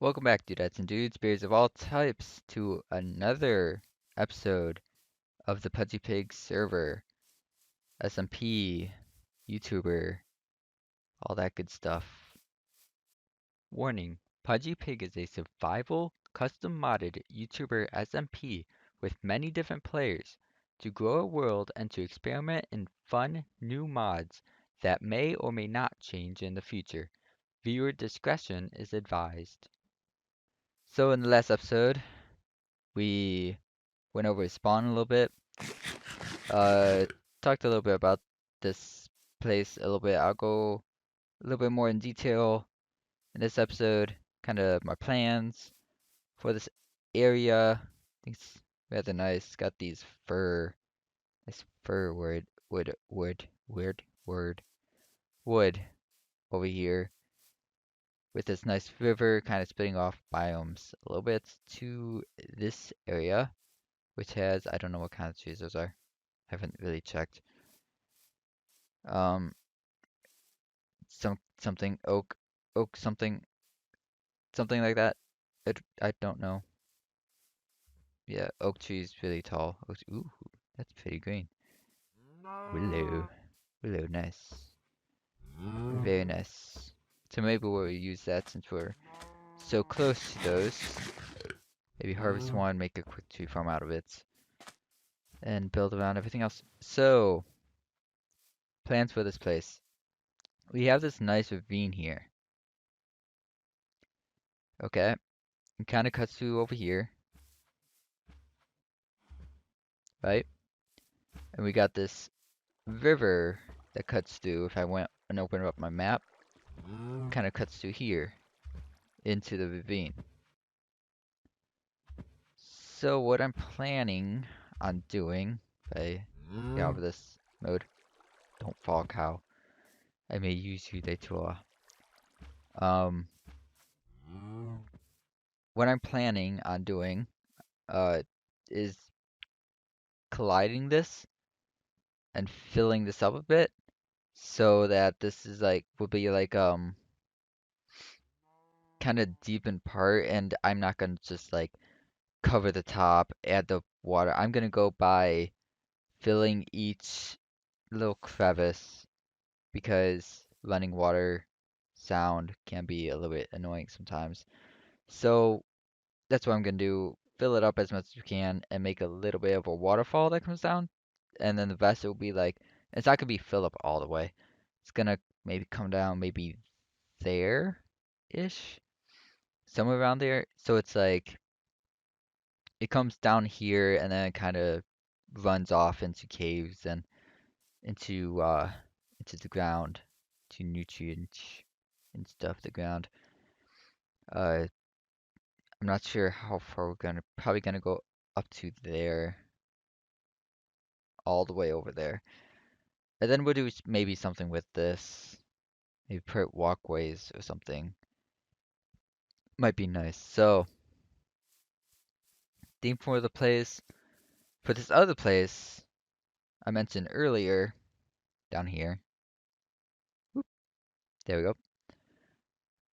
Welcome back, dudettes and dudes, bears of all types, to another episode of the Pudgy Pig server, SMP, YouTuber, all that good stuff. Warning, Pudgy Pig is a survival, custom modded YouTuber SMP with many different players to grow a world and to experiment in fun new mods that may or may not change in the future. Viewer discretion is advised. So in the last episode, we went over Spawn a little bit. Uh, Talked a little bit about this place a little bit. I'll go a little bit more in detail in this episode. Kind of my plans for this area. I think it's rather nice. Got these nice fur wood over here with this nice river kind of splitting off biomes a little bit to this area, which has, I don't know what kind of trees those are. Haven't really checked. Um, something oak something like that. I don't know. Yeah, oak tree's really tall. Ooh, that's pretty green. Willow, willow, nice, very nice. So maybe we'll use that since we're so close to those. Maybe harvest one, make a quick tree farm out of it, and build around everything else. So plans for this place. We have this nice ravine here. Okay, it kind of cuts through over here, right? And we got this river that cuts through. If I went and opened up my map, kind of cuts through here into the ravine. So what I'm planning on doing, if I get out of this mode, don't fall cow. I may use you later. Um, what I'm planning on doing, uh, is colliding this and filling this up a bit so that this is like, will be like, kind of deep in part, and I'm not gonna just like cover the top, add the water. I'm gonna go by filling each little crevice because running water sound can be a little bit annoying sometimes. So that's what I'm gonna do. Fill it up as much as you can and make a little bit of a waterfall that comes down. And then the rest will be like, it's not gonna be filled up all the way. It's gonna maybe come down maybe there-ish, somewhere around there. So it's like it comes down here and then it kind of runs off into caves and into into the ground to nutrients and stuff the ground. Uh I'm not sure how far we're gonna probably gonna go up to there, all the way over there. And then we'll do maybe something with this. Maybe put walkways or something. Might be nice. So theme for the place for this other place I mentioned earlier down here. Whoop, there we go.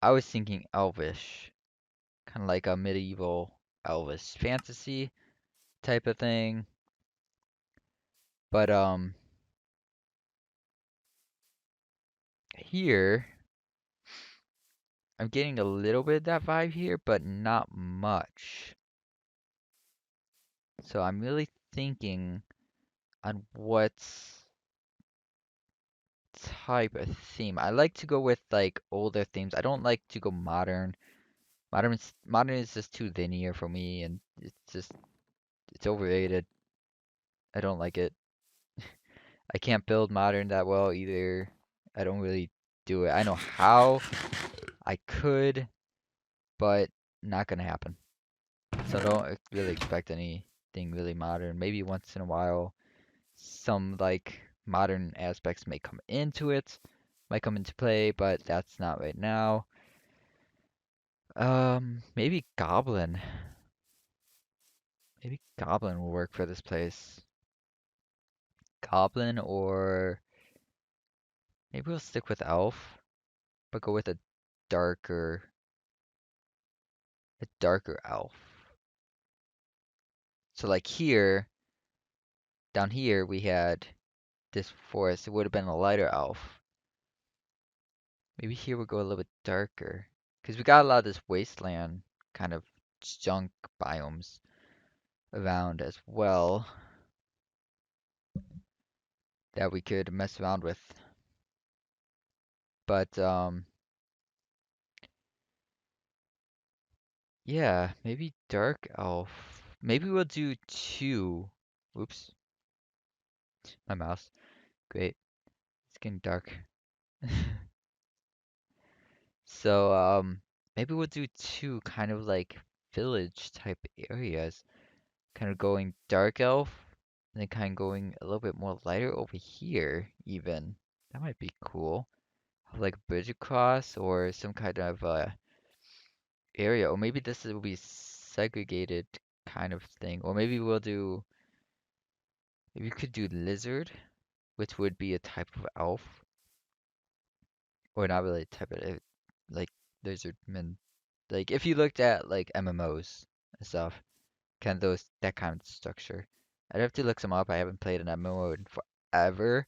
I was thinking Elvish. Kind of like a medieval Elvis fantasy type of thing. But here I'm getting a little bit of that vibe here, but not much. So I'm really thinking on what type of theme. I like to go with like older themes. I don't like to go modern. Modern is just too linear for me, and it's overrated. I don't like it. I can't build modern that well either. I don't really do it. I know how I could, but not gonna happen. So don't really expect anything really modern. Maybe once in a while, some like modern aspects may come into it, might come into play, but that's not right now. Maybe Goblin. Maybe Goblin will work for this place. Goblin, or maybe we'll stick with Elf, but go with a darker a darker elf. So like here, down here, we had this forest. It would have been a lighter elf. Maybe here we'll go a little bit darker. Because we got a lot of this wasteland kind of junk biomes around as well that we could mess around with. But yeah, maybe dark elf. Maybe we'll do two. Oops, my mouse. Great, it's getting dark. So maybe we'll do two kind of like village type areas. Kind of going dark elf, and then kind of going a little bit more lighter over here even. That might be cool. Have like a bridge across or some kind of area, or maybe this will be segregated kind of thing, or maybe we'll do. Maybe we could do lizard, which would be a type of elf, or not really a type of like lizard men. Like if you looked at like MMOs and stuff, kind of those that kind of structure. I'd have to look some up. I haven't played an MMO in forever,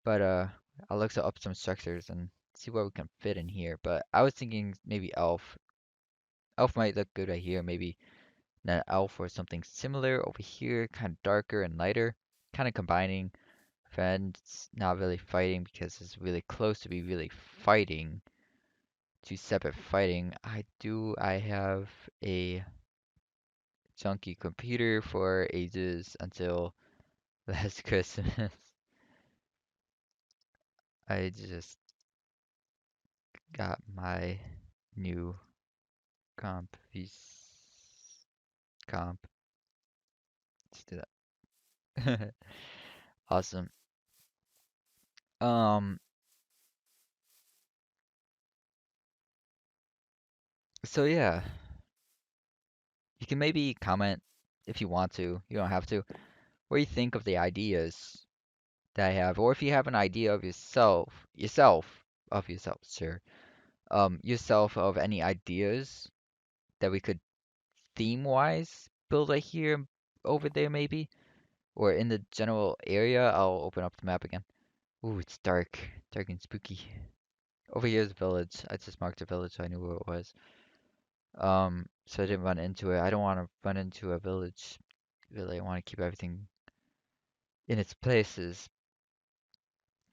but I'll look up some structures and see what we can fit in here. But I was thinking maybe elf. Elf might look good right here. Maybe an elf or something similar over here, kind of darker and lighter, kind of combining. Friends not really fighting because it's really close to be really fighting. Two separate fighting. I have a junky computer for ages until last Christmas. I just got my new comp. Comp. Let's do that. Awesome. Um, so yeah, you can maybe comment if you want to. You don't have to. What do you think of the ideas that I have? Or if you have an idea of yourself, sure. Yourself of any ideas that we could theme-wise build right here, over there maybe, or in the general area. I'll open up the map again. Ooh, it's dark and spooky. Over here is a village. I just marked a village so I knew where it was. So I didn't run into it. I don't want to run into a village. Really, I want to keep everything in its places.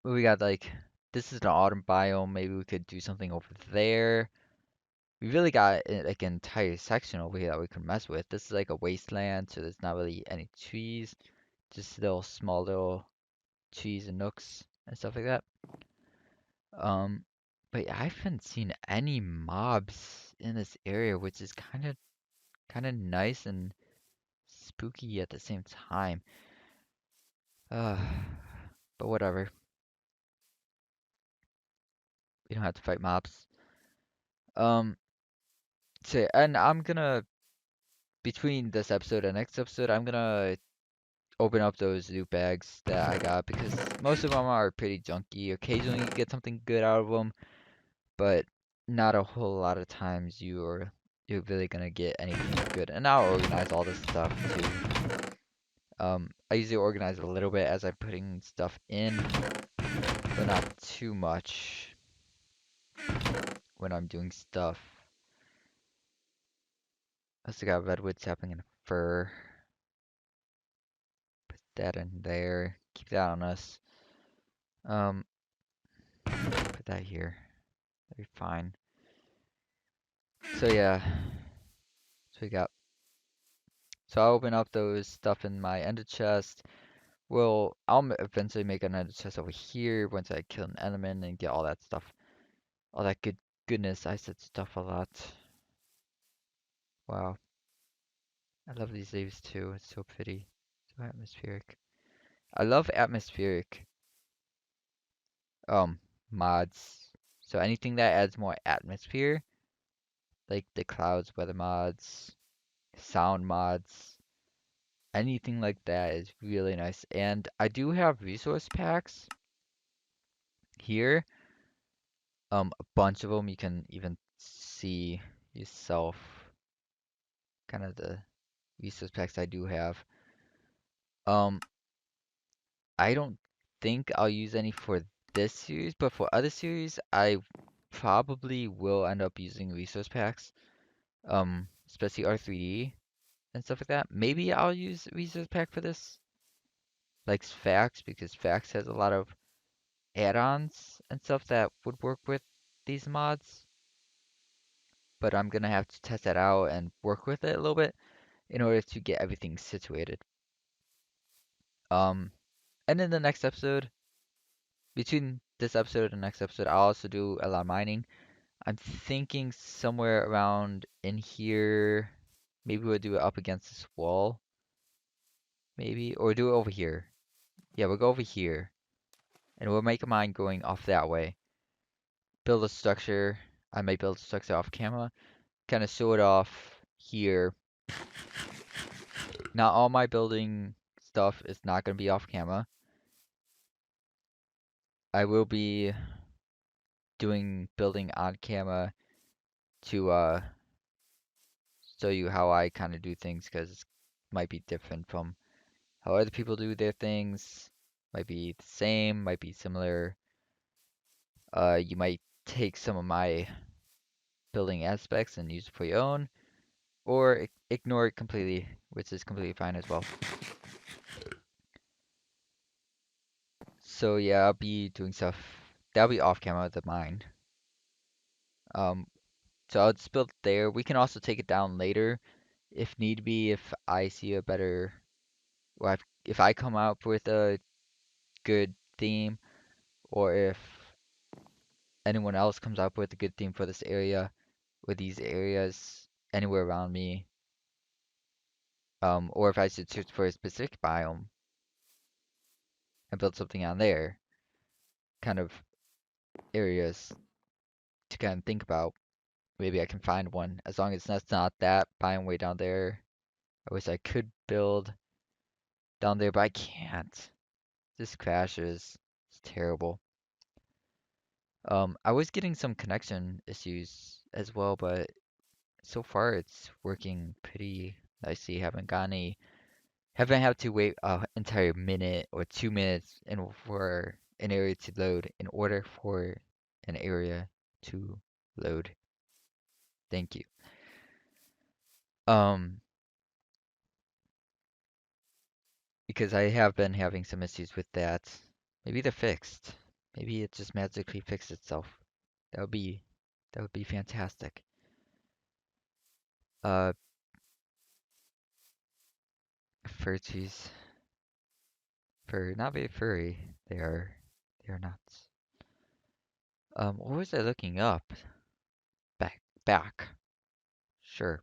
But we got like, this is an autumn biome. Maybe we could do something over there. We really got like an entire section over here that we can mess with. This is like a wasteland, so there's not really any trees. Just little small little trees and nooks and stuff like that. Um, but I haven't seen any mobs in this area, which is kind of nice and spooky at the same time. Uh, but whatever. We don't have to fight mobs. Um, so and I'm gonna between this episode and next episode, I'm gonna open up those loot bags that I got because most of them are pretty junky. Occasionally you get something good out of them, but not a whole lot of times you're really gonna get anything good. And I'll organize all this stuff too. I usually organize a little bit as I'm putting stuff in, but not too much when I'm doing stuff. I also got redwood sapling and fir. Put that in there. Keep that on us. Um, put that here. That'd be fine. So yeah, so we got. So I'll open up those stuff in my ender chest. I'll eventually make an ender chest over here once I kill an enderman and get all that stuff, all that goodness. I said stuff a lot. Wow, I love these leaves too. It's so pretty, so atmospheric. I love atmospheric um mods. So anything that adds more atmosphere, like the clouds, weather mods, sound mods, anything like that is really nice. And I do have resource packs here. A bunch of them you can even see yourself. kind of the resource packs I do have. Um, I don't think I'll use any for this series, but for other series, I probably will end up using resource packs. Especially R3D and stuff like that. Maybe I'll use resource pack for this, like Fax, because Fax has a lot of add-ons and stuff that would work with these mods. But I'm gonna have to test that out and work with it a little bit in order to get everything situated. Um, and in the next episode, between this episode and next episode, I'll also do a lot of mining. I'm thinking somewhere around in here. Maybe we'll do it up against this wall, maybe, or do it over here. Yeah, we'll go over here, and we'll make a mine going off that way. Build a structure. I might build a structure off camera. Kind of show it off here. Not all my building stuff is not going to be off camera. I will be doing building on camera to show you how I kind of do things because it might be different from how other people do their things. Might be the same, might be similar. You might take some of my building aspects and use it for your own, or ignore it completely, which is completely fine as well. So yeah, I'll be doing stuff that'll be off camera, the mine. Um, so I'll just build there. We can also take it down later if need be, if I see a better, or if I come up with a good theme, or if anyone else comes up with a good theme for this area, or these areas anywhere around me, or if I should search for a specific biome and build something on there, kind of areas to kind of think about. Maybe I can find one, as long as that's not that biome way down there. I wish I could build down there, but I can't. This crashes. It's terrible. I was getting some connection issues as well, but so far it's working pretty nicely. Haven't had to wait an entire minute or 2 minutes for an area to load in order for an area to load. Thank you. Um, because I have been having some issues with that. Maybe they're fixed. Maybe it just magically fixed itself. That would be that would be fantastic. Uh, Furchies. Not very furry. They are not. What was I looking up? Back. Sure.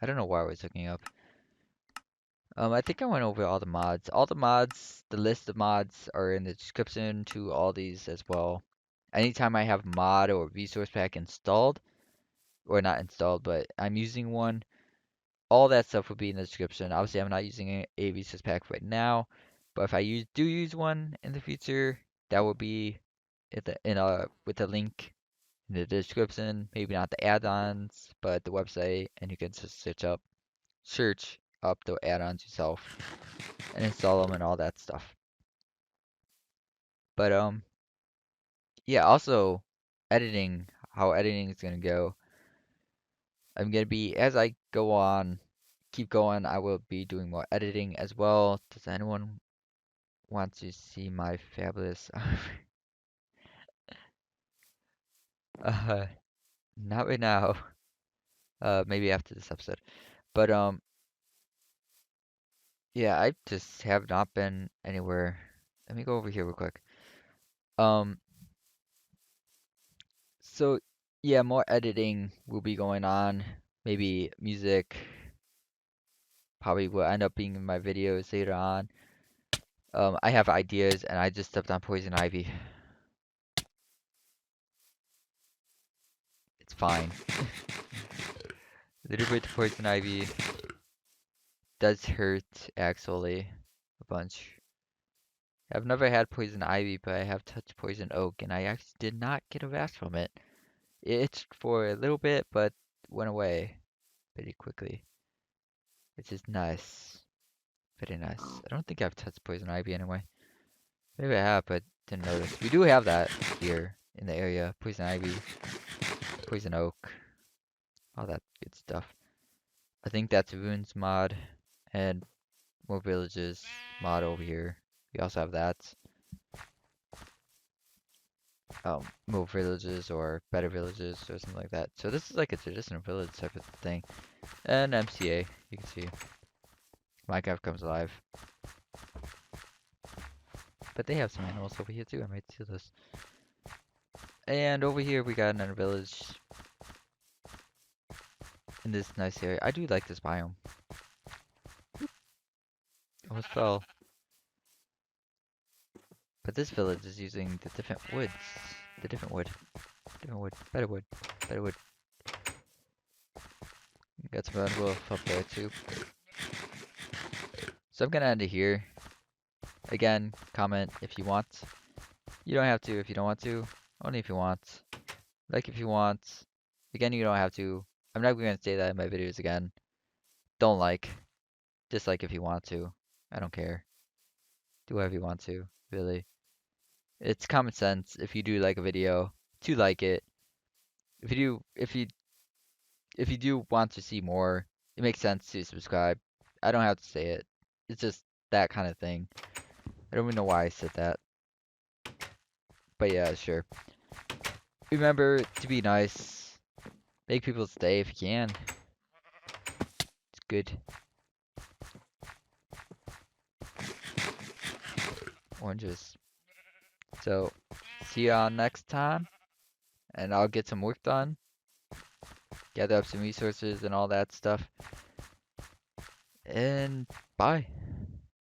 I don't know why I was looking up. I think I went over all the mods. All the mods, the list of mods are in the description to all these as well. Anytime I have mod or resource pack installed, or not installed, but I'm using one, all that stuff will be in the description. Obviously, I'm not using a resource pack right now, but if I do use one in the future, that will be with a link in the description. Maybe not the add-ons, but the website, and you can just search up the add-ons yourself and install them and all that stuff. But yeah, also editing, how editing is gonna go. I'm gonna be as I go on, keep going, I will be doing more editing as well. Does anyone want to see my fabulous uh not right now. Maybe after this episode. But yeah, I just have not been anywhere. Let me go over here real quick. Um so yeah, more editing will be going on. Maybe music probably will end up being in my videos later on. I have ideas and I just stepped on poison ivy. It's fine. A little bit of poison ivy does hurt actually a bunch. I've never had poison ivy, but I have touched poison oak and I actually did not get a rash from it. It itched for a little bit, but went away pretty quickly. which is nice. Very nice. I don't think I've touched poison ivy anyway. Maybe I have, but didn't notice. We do have that here in the area. Poison ivy, poison oak, all that good stuff. I think that's Runes mod and MoVillages mod over here. We also have that. MoVillages or Better Villages or something like that. So this is like a traditional village type of thing. And MCA, you can see. Minecraft comes alive. But they have some animals over here too. I might steal this. And over here we got another village in this nice area. I do like this biome. Almost fell. But this village is using the different woods. The different wood. Different wood. Better wood. Better wood. Got some red wolf up there too. So I'm gonna end it here. Again, comment if you want. You don't have to if you don't want to. Only if you want. Like if you want. Again, you don't have to. I'm not gonna say that in my videos again. Don't like. Dislike if you want to. I don't care. Do whatever you want to, really. It's common sense if you do like a video to like it. If you do want to see more, it makes sense to subscribe. I don't have to say it. It's just that kind of thing. I don't even know why I said that. But yeah, sure. Remember to be nice. Make people stay if you can. It's good. Oranges. So, see y'all next time. And I'll get some work done. Gather up some resources and all that stuff. And bye.